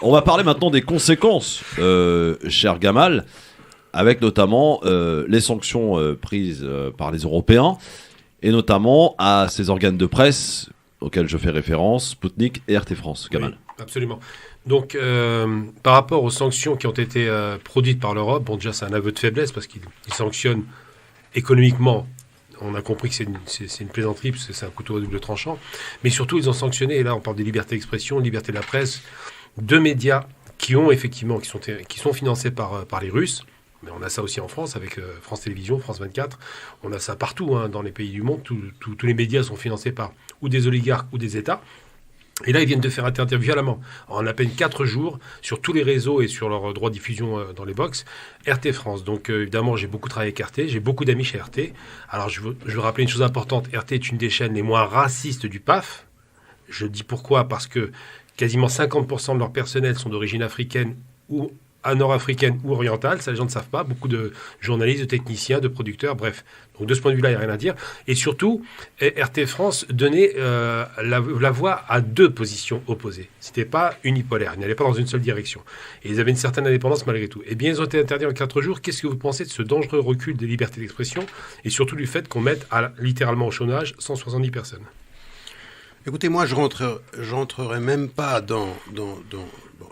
On va parler maintenant des conséquences, cher Gamal, avec notamment les sanctions prises par les Européens, et notamment à ces organes de presse auxquels je fais référence, Sputnik et RT France. Gamal. Oui, absolument. Donc, par rapport aux sanctions qui ont été produites par l'Europe, bon, déjà, c'est un aveu de faiblesse parce qu'ils sanctionnent économiquement. On a compris que c'est une plaisanterie parce que c'est un couteau à double tranchant. Mais surtout, ils ont sanctionné, et là, on parle de liberté d'expression, de liberté de la presse, deux médias qui sont financés par les Russes. Mais on a ça aussi en France avec France Télévisions, France 24. On a ça partout dans les pays du monde. Tous les médias sont financés par ou des oligarques ou des États. Et là, ils viennent de faire interdire violemment, en à peine 4 jours, sur tous les réseaux et sur leurs droits de diffusion dans les box, RT France. Donc, évidemment, j'ai beaucoup travaillé avec RT, j'ai beaucoup d'amis chez RT. Alors, je veux rappeler une chose importante. RT est une des chaînes les moins racistes du PAF. Je dis pourquoi, parce que quasiment 50% de leur personnel sont d'origine africaine ou nord-africaine ou orientale, ça les gens ne savent pas, beaucoup de journalistes, de techniciens, de producteurs, bref. Donc de ce point de vue-là, il n'y a rien à dire. Et surtout, RT France donnait la voix à deux positions opposées. Ce n'était pas unipolaire, ils n'allaient pas dans une seule direction. Et ils avaient une certaine indépendance malgré tout. Eh bien, ils ont été interdits en 4 jours. Qu'est-ce que vous pensez de ce dangereux recul des libertés d'expression et surtout du fait qu'on mette littéralement au chômage 170 personnes? Écoutez, moi, je rentrerai même pas dans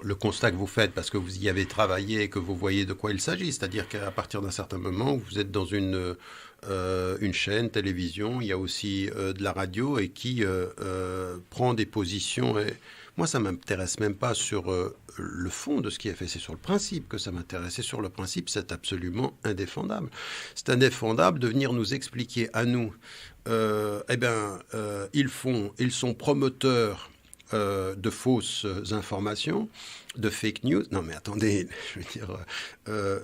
le constat que vous faites parce que vous y avez travaillé et que vous voyez de quoi il s'agit. C'est-à-dire qu'à partir d'un certain moment, vous êtes dans une chaîne, télévision, il y a aussi de la radio et qui prend des positions. Et moi, ça ne m'intéresse même pas sur le fond de ce qui est fait, c'est sur le principe que ça m'intéresse. Et sur le principe, c'est absolument indéfendable. C'est indéfendable de venir nous expliquer à nous, ils sont promoteurs de fausses informations, de fake news. Non mais attendez, je veux dire,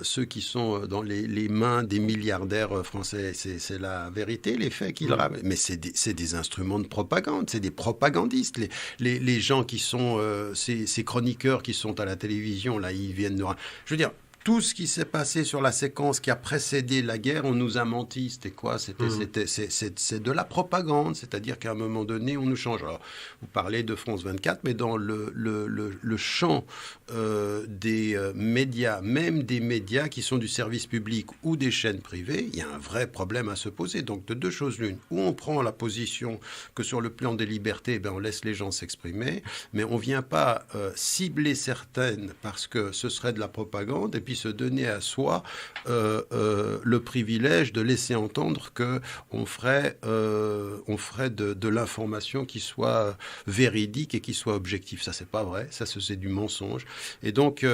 ceux qui sont dans les mains des milliardaires français, c'est la vérité, les faits qu'ils ramènent. Mais c'est des instruments de propagande, c'est des propagandistes. Les gens qui sont, ces chroniqueurs qui sont à la télévision, là, ils viennent nous... Je veux dire, tout ce qui s'est passé sur la séquence qui a précédé la guerre, on nous a menti. C'était quoi? C'est de la propagande. C'est-à-dire qu'à un moment donné, on nous change. Alors, vous parlez de France 24, mais dans le champ des médias, même des médias qui sont du service public ou des chaînes privées, il y a un vrai problème à se poser. Donc, de deux choses l'une. Ou on prend la position que sur le plan des libertés, on laisse les gens s'exprimer, mais on ne vient pas cibler certaines parce que ce serait de la propagande, et puis se donner à soi le privilège de laisser entendre qu'on ferait de l'information qui soit véridique et qui soit objective. Ça, c'est pas vrai. Ça, c'est du mensonge. Et donc,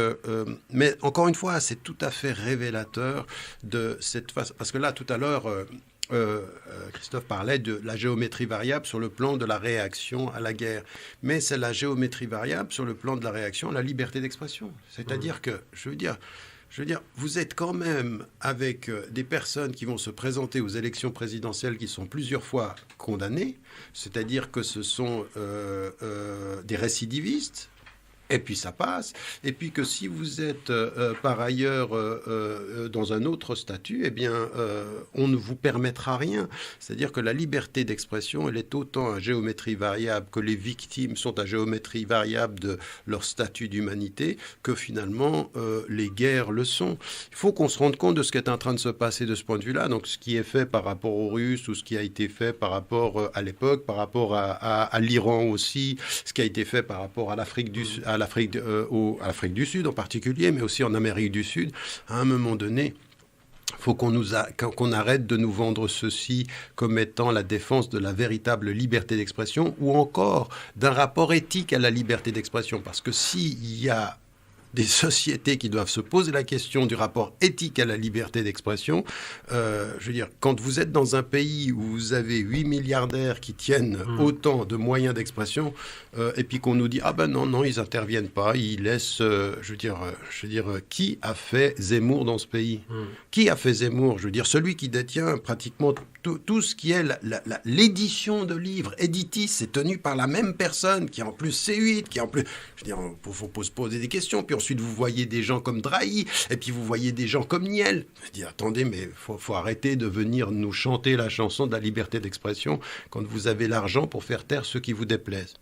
mais encore une fois, c'est tout à fait révélateur de cette façon. Parce que là, tout à l'heure... Christophe parlait de la géométrie variable sur le plan de la réaction à la guerre. Mais c'est la géométrie variable sur le plan de la réaction à la liberté d'expression. C'est-à-dire que, je veux dire, vous êtes quand même avec des personnes qui vont se présenter aux élections présidentielles qui sont plusieurs fois condamnées, c'est-à-dire que ce sont des récidivistes. Et puis ça passe. Et puis que si vous êtes par ailleurs dans un autre statut, on ne vous permettra rien. C'est-à-dire que la liberté d'expression, elle est autant à géométrie variable que les victimes sont à géométrie variable de leur statut d'humanité, que finalement les guerres le sont. Il faut qu'on se rende compte de ce qui est en train de se passer de ce point de vue-là. Donc ce qui est fait par rapport aux Russes ou ce qui a été fait par rapport à l'époque, par rapport à l'Iran aussi, ce qui a été fait par rapport à l'Afrique du Sud, à l'Afrique du Sud en particulier, mais aussi en Amérique du Sud, à un moment donné, il faut qu'on arrête de nous vendre ceci comme étant la défense de la véritable liberté d'expression ou encore d'un rapport éthique à la liberté d'expression. Parce que s'il y a des sociétés qui doivent se poser la question du rapport éthique à la liberté d'expression. Je veux dire, quand vous êtes dans un pays où vous avez 8 milliardaires qui tiennent autant de moyens d'expression, et puis qu'on nous dit « Ah ben non, ils n'interviennent pas, ils laissent... je veux dire, qui a fait Zemmour dans ce pays Qui a fait Zemmour? Je veux dire, celui qui détient pratiquement tout ce qui est l'édition de livres. Editis, c'est tenu par la même personne qui en plus C8, qui en plus... Je veux dire, il faut se poser des questions, puis ensuite vous voyez des gens comme Drahi, et puis vous voyez des gens comme Niel. Je dis, attendez, mais faut arrêter de venir nous chanter la chanson de la liberté d'expression quand vous avez l'argent pour faire taire ceux qui vous déplaisent.